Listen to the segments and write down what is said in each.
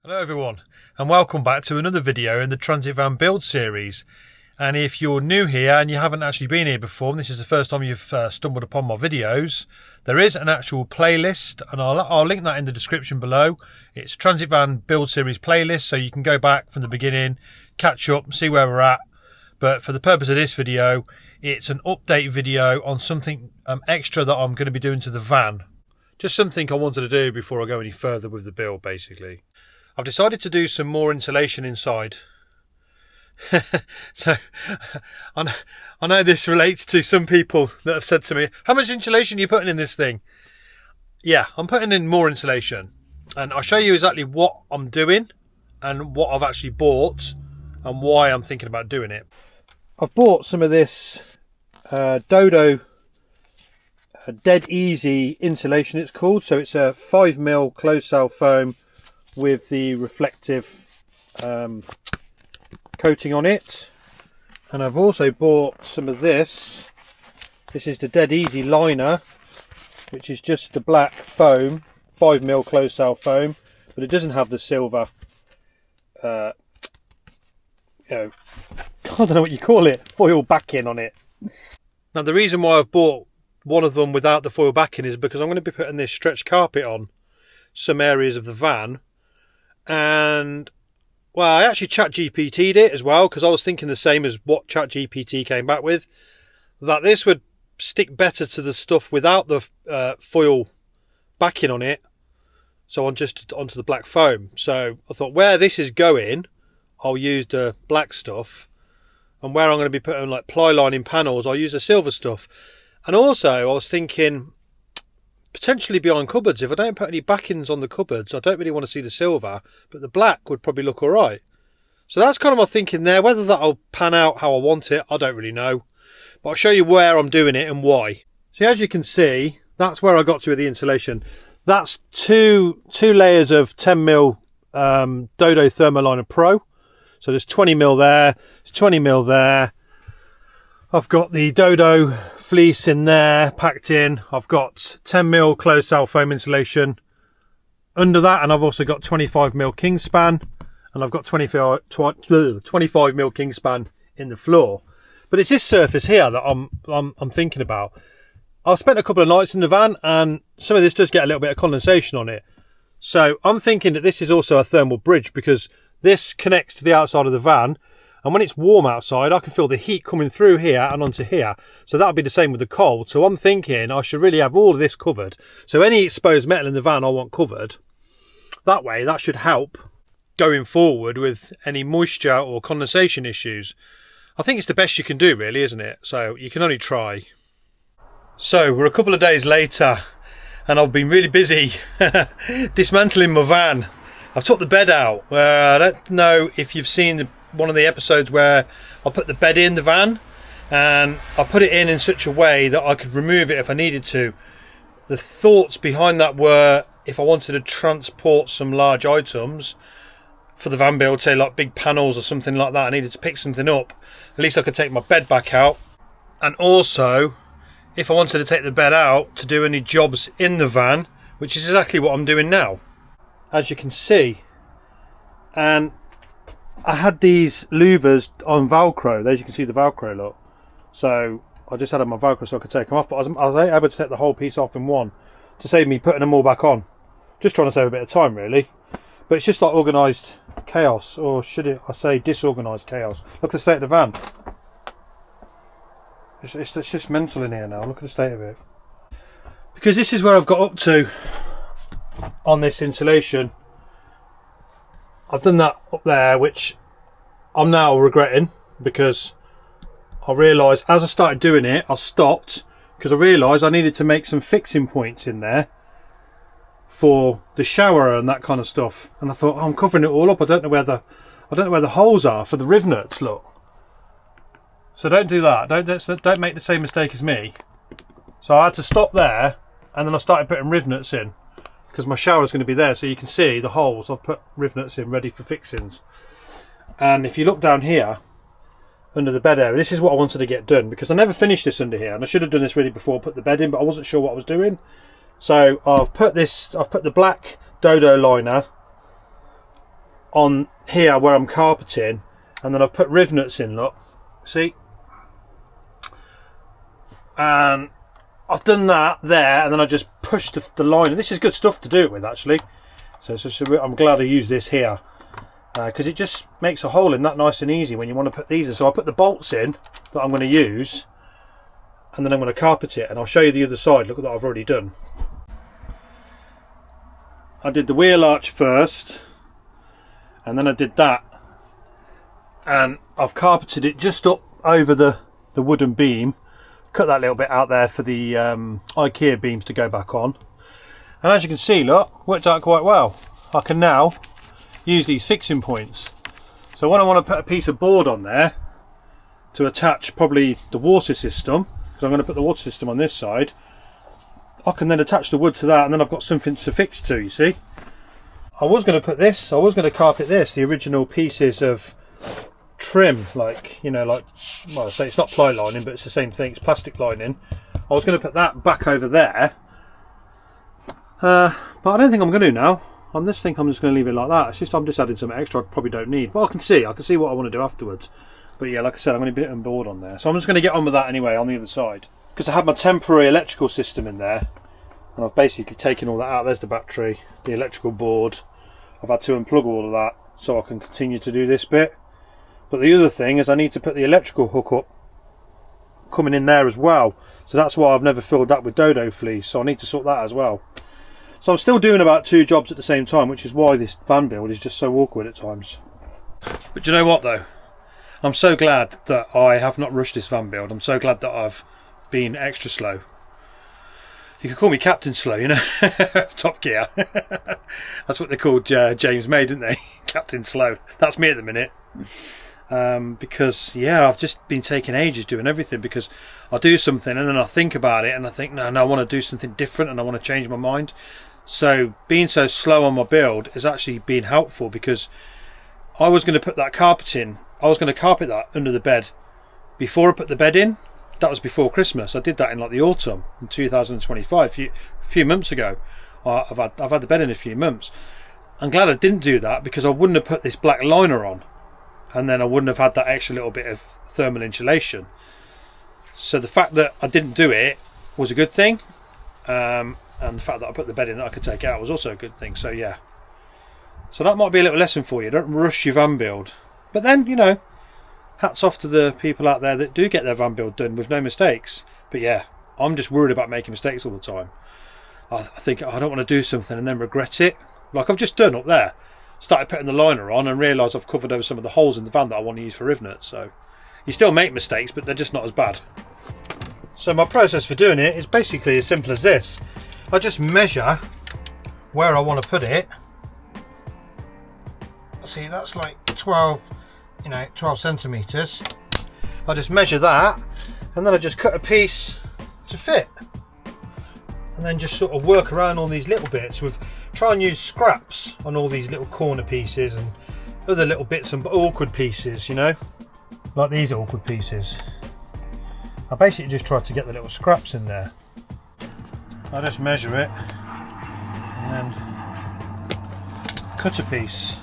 Hello everyone, and welcome back to another video in the Transit Van build series. And if you're new here and you haven't actually been here before, and this is the first time you've stumbled upon my videos, there is an actual playlist, and I'll link that in the description below. It's Transit Van build series playlist, so you can go back from the beginning, catch up, see where we're at. But for the purpose of this video, it's an update video on something extra that I'm going to be doing to the van. Just something I wanted to do before I go any further with the build, basically. I've decided to do some more insulation inside. So I know this relates to some people that have said to me, how much insulation are you putting in this thing? Yeah, I'm putting in more insulation, and I'll show you exactly what I'm doing and what I've actually bought and why I'm thinking about doing it. I've bought some of this Dodo DEAD-EZY insulation, it's called. So it's a 5mm closed cell foam with the reflective coating on it. And I've also bought some of this. This is the DEAD-EZY liner, which is just the black foam, 5mm closed cell foam, but it doesn't have the silver I don't know what you call it, foil backing on it. Now the reason why I've bought one of them without the foil backing is because I'm going to be putting this stretch carpet on some areas of the van. And well, I actually ChatGPT'd it as well, because I was thinking the same as what ChatGPT came back with, that this would stick better to the stuff without the foil backing on it, so onto the black foam. So I thought, where this is going, I'll use the black stuff, and where I'm going to be putting like ply lining panels, I'll use the silver stuff. And also I was thinking, potentially behind cupboards, if I don't put any backings on the cupboards, I don't really want to see the silver, but the black would probably look alright. So that's kind of my thinking there. Whether that'll pan out how I want it, I don't really know, but I'll show you where I'm doing it and why. So as you can see, that's where I got to with the insulation. That's two layers of 10mm Dodo Thermoliner Pro. So there's 20mm there, there's 20mm there. I've got the Dodo fleece in there, packed in. I've got 10mm closed cell foam insulation under that, and I've also got 25mm Kingspan, and I've got 25mm Kingspan in the floor. But it's this surface here that I'm thinking about. I've spent a couple of nights in the van, and some of this does get a little bit of condensation on it. So I'm thinking that this is also a thermal bridge, because this connects to the outside of the van, and when it's warm outside, I can feel the heat coming through here and onto here. So that'll be the same with the cold. So I'm thinking I should really have all of this covered. So any exposed metal in the van I want covered. That way, that should help going forward with any moisture or condensation issues. I think it's the best you can do, really, isn't it? So you can only try. So we're a couple of days later, and I've been really busy dismantling my van. I've took the bed out. I don't know if you've seen one of the episodes where I put the bed in the van, and I put it in such a way that I could remove it if I needed to. The thoughts behind that were, if I wanted to transport some large items for the van build, say like big panels or something like that, I needed to pick something up, at least I could take my bed back out. And also, if I wanted to take the bed out to do any jobs in the van, which is exactly what I'm doing now, as you can see. And I had these louvers on Velcro. There you can see the Velcro, look. So I just had on my Velcro so I could take them off, but I was able to take the whole piece off in one to save me putting them all back on. Just trying to save a bit of time, really. But it's just like organised chaos, or should I say disorganised chaos. Look at the state of the van. It's just mental in here now. Look at the state of it. Because this is where I've got up to on this insulation. I've done that up there, which I'm now regretting, because I realised as I started doing it, I stopped because I realised I needed to make some fixing points in there for the shower and that kind of stuff. And I thought, oh, I'm covering it all up. I don't know where the holes are for the rivnets. Look. So don't do that. Don't make the same mistake as me. So I had to stop there, and then I started putting rivnets in, because my shower is going to be there, so you can see the holes. I've put rivnets in ready for fixings. And if you look down here under the bed area, this is what I wanted to get done, because I never finished this under here, and I should have done this really before I put the bed in, but I wasn't sure what I was doing. So I've put the black Dodo liner on here where I'm carpeting, and then I've put rivnets in, look, see, and I've done that there, and then I just pushed the line. This is good stuff to do it with, actually. So I'm glad I used this here, because it just makes a hole in that nice and easy when you want to put these in. So I put the bolts in that I'm going to use, and then I'm going to carpet it, and I'll show you the other side. Look at that I've already done. I did the wheel arch first, and then I did that, and I've carpeted it just up over the wooden beam. Cut that little bit out there for the IKEA beams to go back on, and as you can see, look, worked out quite well. I can now use these fixing points. So when I want to put a piece of board on there to attach probably the water system, because I'm going to put the water system on this side, I can then attach the wood to that, and then I've got something to fix to, you see. I was going to put this, I was going to carpet this, the original pieces of trim, like, you know, like, well, I say it's not ply lining, but it's the same thing, it's plastic lining. I was going to put that back over there, but I don't think I'm going to now. On this thing, I'm just going to leave it like that. It's just, I'm just adding some extra I probably don't need, but I can see what I want to do afterwards. But yeah, like I said, I'm going to put it on board on there, so I'm just going to get on with that anyway on the other side, because I had my temporary electrical system in there, and I've basically taken all that out. There's the battery, the electrical board. I've had to unplug all of that so I can continue to do this bit. But the other thing is I need to put the electrical hook up coming in there as well, so that's why I've never filled that with Dodo fleece, so I need to sort that as well. So I'm still doing about 2 jobs at the same time, which is why this van build is just so awkward at times. But do you know what though? I'm so glad that I have not rushed this van build. I'm so glad that I've been extra slow. You could call me Captain Slow, you know, Top Gear. That's what they called James May, didn't they? Captain Slow. That's me at the minute. Because yeah, I've just been taking ages doing everything, because I'll do something and then I think about it and I think, no, I want to do something different and I want to change my mind. So being so slow on my build has actually been helpful, because I was going to put that carpeting, I was going to carpet that under the bed before I put the bed in. That was before Christmas. I did that in like the autumn in 2025, a few months ago. I've had the bed in a few months. I'm glad I didn't do that, because I wouldn't have put this black liner on, and then I wouldn't have had that extra little bit of thermal insulation. So the fact that I didn't do it was a good thing, and the fact that I put the bed in that I could take out was also a good thing. So yeah, so that might be a little lesson for you. Don't rush your van build. But then, you know, hats off to the people out there that do get their van build done with no mistakes. But yeah, I'm just worried about making mistakes all the time. I think I don't want to do something and then regret it, like I've just done up there. Started putting the liner on and realised I've covered over some of the holes in the van that I want to use for rivnets. So you still make mistakes, but they're just not as bad. So my process for doing it is basically as simple as this. I just measure where I want to put it. See, that's like 12 centimetres. I just measure that, and then I just cut a piece to fit, and then just sort of work around all these little bits with, try and use scraps on all these little corner pieces and other little bits and awkward pieces, you know, like these awkward pieces. I basically just try to get the little scraps in there. I just measure it and then cut a piece.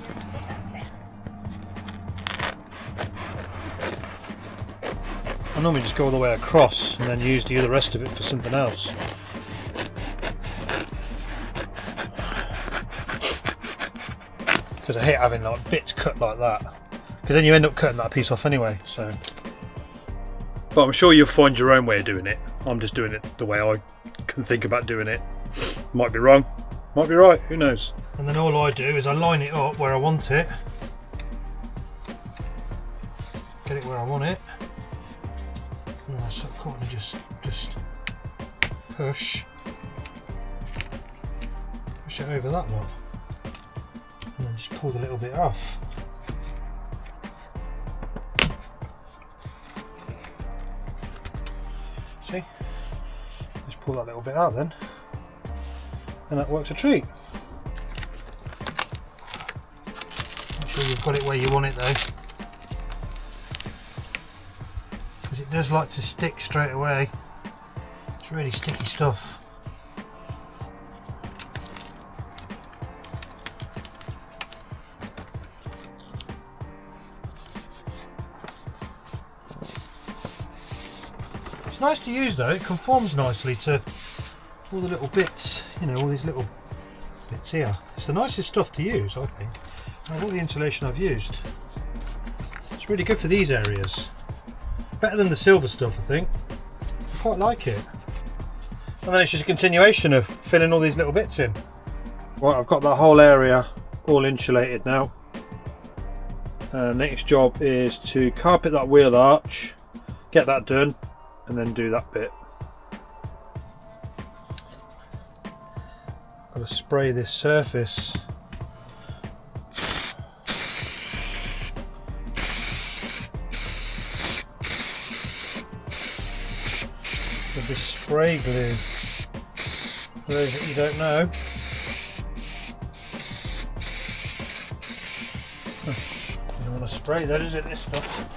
I normally just go all the way across and then use the other rest of it for something else. Because I hate having like bits cut like that, because then you end up cutting that piece off anyway. So, but I'm sure you'll find your own way of doing it. I'm just doing it the way I can think about doing it. Might be wrong, might be right, who knows. And then all I do is I line it up where I want it, get it where I want it, and then I sort of just push it over that one, and then just pull the little bit off. See? Just pull that little bit out then, and that works a treat. Make sure you've got it where you want it though, because it does like to stick straight away. It's really sticky stuff. nice to use though, it conforms nicely to all the little bits, you know, all these little bits here. It's the nicest stuff to use, I think, out of all the insulation I've used. It's really good for these areas. Better than the silver stuff, I think. I quite like it. And then it's just a continuation of filling all these little bits in. Right, I've got that whole area all insulated now. Next job is to carpet that wheel arch, get that done, and then do that bit. Got to spray this surface. With this spray glue. For those that you don't know, you don't want to spray that, is it, this stuff?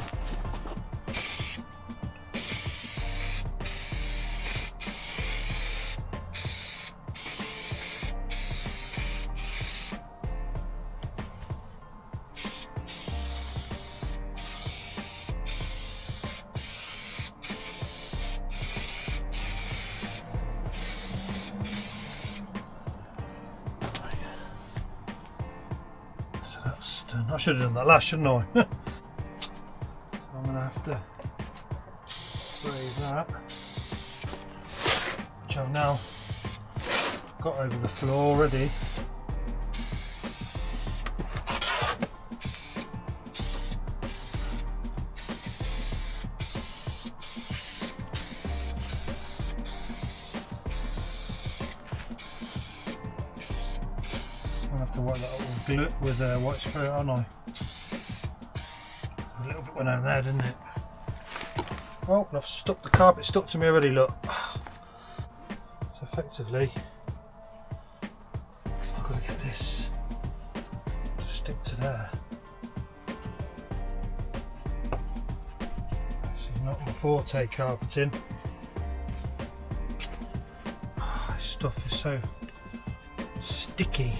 I should have done that last, shouldn't I? So I'm going to have to spray that, which I've now got over the floor already. I'll have to wipe that up with glue, with white spray, aren't I? A little bit went out there, didn't it? Oh, I've stuck the carpet stuck to me already, look. So effectively, I've got to get this to stick to there. This is not my forte, carpeting. This stuff is so sticky.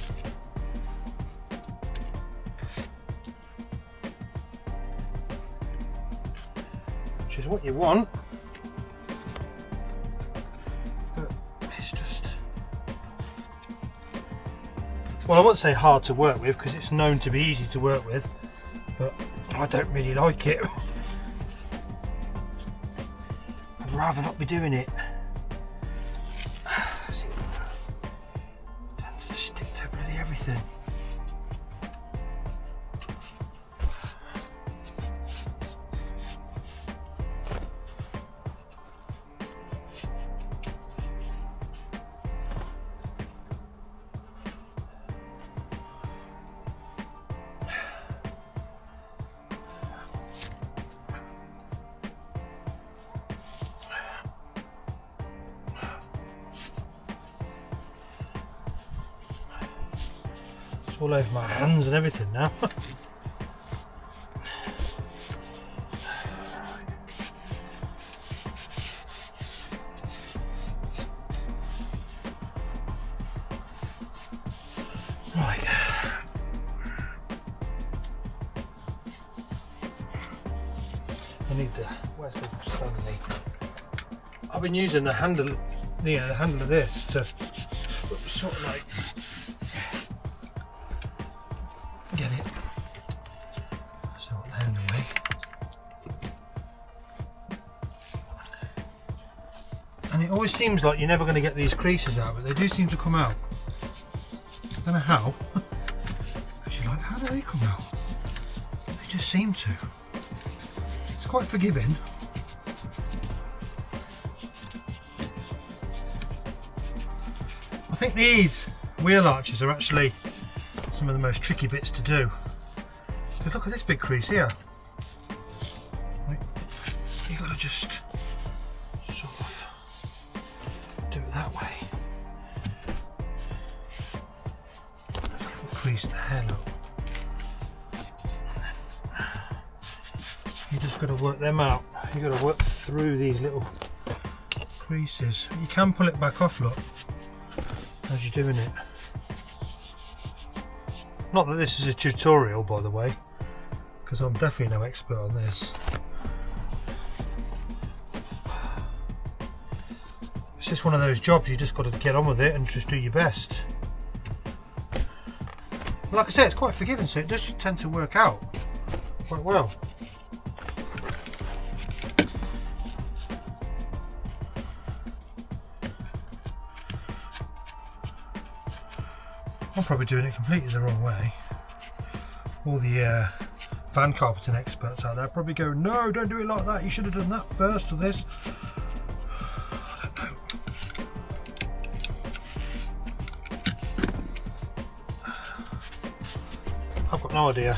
Which is what you want, but it's just, well, I won't say hard to work with because it's known to be easy to work with, but I don't really like it. I'd rather not be doing it. It tends to stick to bloody everything. It's all over my hands and everything now. Right. I need the, where's the Stanley? I've been using the handle, the handle of this to sort of like get it so there anyway. And it always seems like you're never going to get these creases out, but they do seem to come out. I don't know how. Actually, like, how do they come out? They just seem to. It's quite forgiving. I think these wheel arches are actually some of the most tricky bits to do. Because look at this big crease here. You've got to just sort of do it that way. There's a little crease there, look. You just got to work them out. You've got to work through these little creases. You can pull it back off, look, as you're doing it. Not that this is a tutorial, by the way, because I'm definitely no expert on this. It's just one of those jobs, you just got to get on with it and just do your best. Like I said, it's quite forgiving, so it does tend to work out quite well. I'm probably doing it completely the wrong way. All the van carpeting experts out there probably go, no, don't do it like that, you should have done that first or this. I don't know. I've got no idea.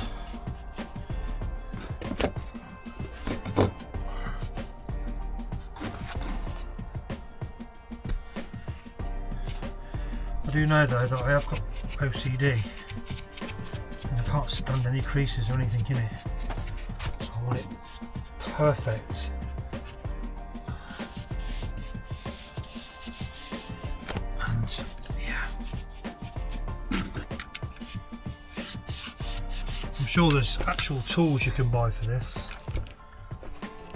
I do know though that I have got OCD and I can't stand any creases or anything in it, so I want it perfect. And yeah, I'm sure there's actual tools you can buy for this.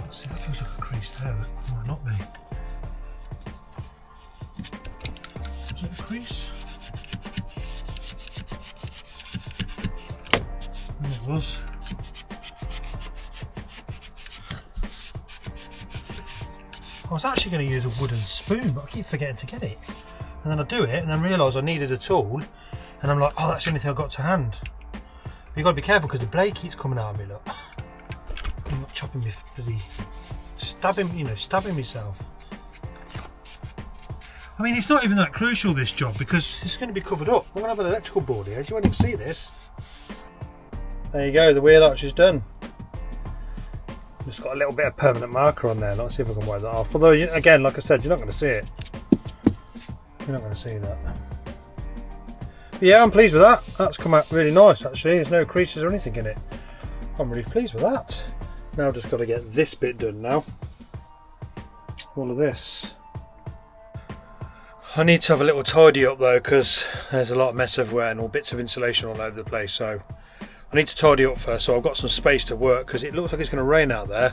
Let's see, that feels like a crease there, but it might not be. Is it a crease? It was. I was actually going to use a wooden spoon, but I keep forgetting to get it. And then I do it and then realise I needed a tool, and I'm like, oh, that's the only thing I've got to hand. But you've got to be careful because the blade keeps coming out of me, look. I'm not chopping me, bloody stabbing, you know, stabbing myself. I mean, it's not even that crucial, this job, because it's going to be covered up. I'm going to have an electrical board here, you won't even see this. There you go, the wheel arch is done. Just got a little bit of permanent marker on there. Let's see if I can wipe that off. Although, again, like I said, you're not going to see it. You're not going to see that. But yeah, I'm pleased with that. That's come out really nice, actually. There's no creases or anything in it. I'm really pleased with that. Now I've just got to get this bit done now. All of this. I need to have a little tidy up though, because there's a lot of mess everywhere and all bits of insulation all over the place. So I need to tidy up first, so I've got some space to work because it looks like it's going to rain out there.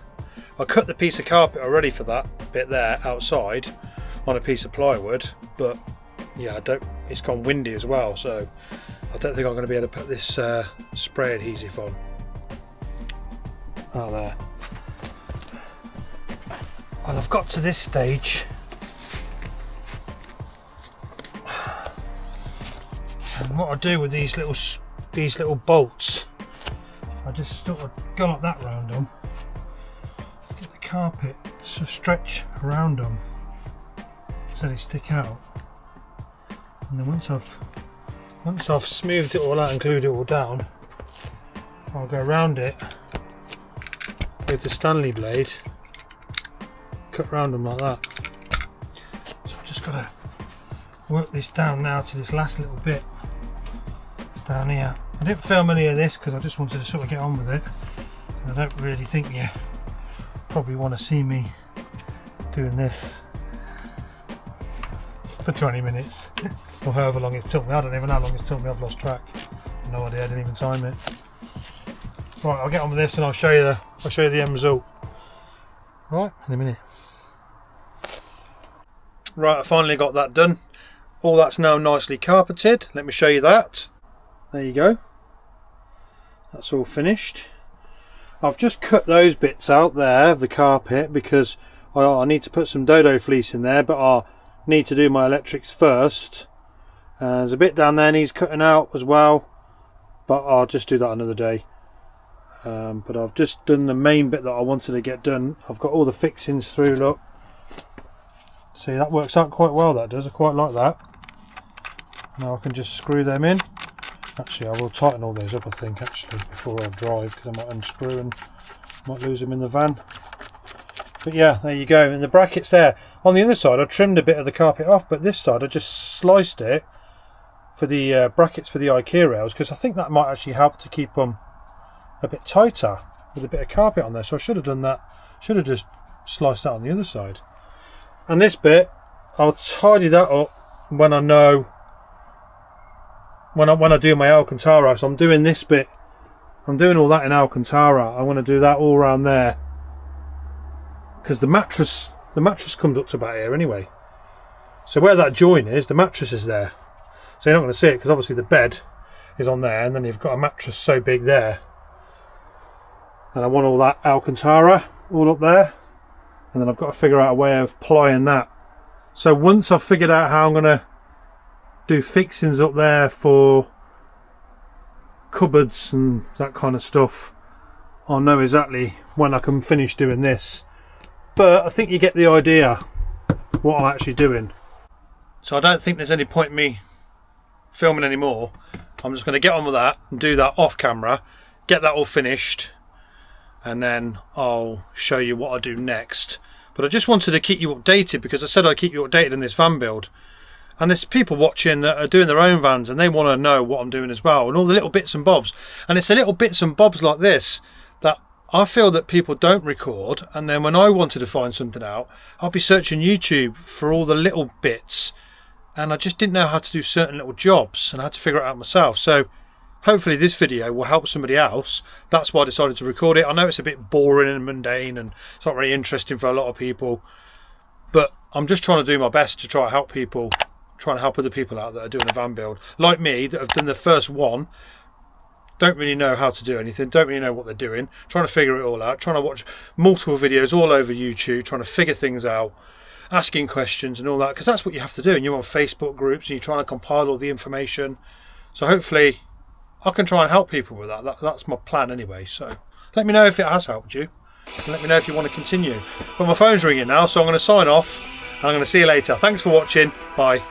I cut the piece of carpet already for that bit there outside on a piece of plywood, but yeah, it's gone windy as well, so I don't think I'm going to be able to put this spray adhesive on. Oh, there. Well, I've got to this stage. And what I do with these little bolts, I just sort of go like that around them, get the carpet to stretch around them so they stick out, and then once I've smoothed it all out and glued it all down, I'll go around it with the Stanley blade, cut around them like that. So I've just got to work this down now to this last little bit down here. I didn't film any of this because I just wanted to sort of get on with it. I don't really think you probably want to see me doing this for 20 minutes or however long it took me. I don't even know how long it took me, I've lost track. No idea, I didn't even time it. Right, I'll get on with this and I'll show you the end result. Right, in a minute. Right, I finally got that done. All that's now nicely carpeted. Let me show you that. There you go. That's all finished. I've just cut those bits out there of the carpet because I need to put some Dodo fleece in there, but I need to do my electrics first. There's a bit down there needs cutting out as well, but I'll just do that another day. But I've just done the main bit that I wanted to get done. I've got all the fixings through, look. See, that works out quite well, that does. I quite like that. Now I can just screw them in. Actually, I will tighten all those up, I think, actually, before I drive, because I might unscrew and might lose them in the van. But yeah, there you go. And the brackets there. On the other side, I trimmed a bit of the carpet off, but this side, I just sliced it for the brackets for the IKEA rails, because I think that might actually help to keep them a bit tighter with a bit of carpet on there. So I should have done that. Should have just sliced that on the other side. And this bit, I'll tidy that up when I know. When I do my Alcantara. So I'm doing this bit, I'm doing all that in Alcantara. I want to do that all around there because the mattress comes up to about here anyway. So where that join is, the mattress is there. So you're not going to see it because obviously the bed is on there, and then you've got a mattress so big there. And I want all that Alcantara all up there, and then I've got to figure out a way of plying that. So once I've figured out how I'm going to do fixings up there for cupboards and that kind of stuff, I'll know exactly when I can finish doing this. But I think you get the idea what I'm actually doing. So I don't think there's any point in me filming anymore. I'm just going to get on with that and do that off camera, get that all finished, and then I'll show you what I do next. But I just wanted to keep you updated because I said I'd keep you updated in this van build. And there's people watching that are doing their own vans and they want to know what I'm doing as well, and all the little bits and bobs. And it's the little bits and bobs like this that I feel that people don't record, and then when I wanted to find something out, I'll be searching YouTube for all the little bits, and I just didn't know how to do certain little jobs, and I had to figure it out myself. So hopefully this video will help somebody else. That's why I decided to record it. I know it's a bit boring and mundane and it's not very interesting for a lot of people, but I'm just trying to do my best to try to help people, trying to help other people out that are doing a van build like me, that have done the first one, don't really know how to do anything, don't really know what they're doing, trying to figure it all out, trying to watch multiple videos all over YouTube, trying to figure things out, asking questions and all that, because that's what you have to do. And you're on Facebook groups and you're trying to compile all the information. So hopefully I can try and help people with that. That's my plan anyway. So let me know if it has helped you, and let me know if you want to continue. But my phone's ringing now, so I'm going to sign off and I'm going to see you later. Thanks for watching. Bye.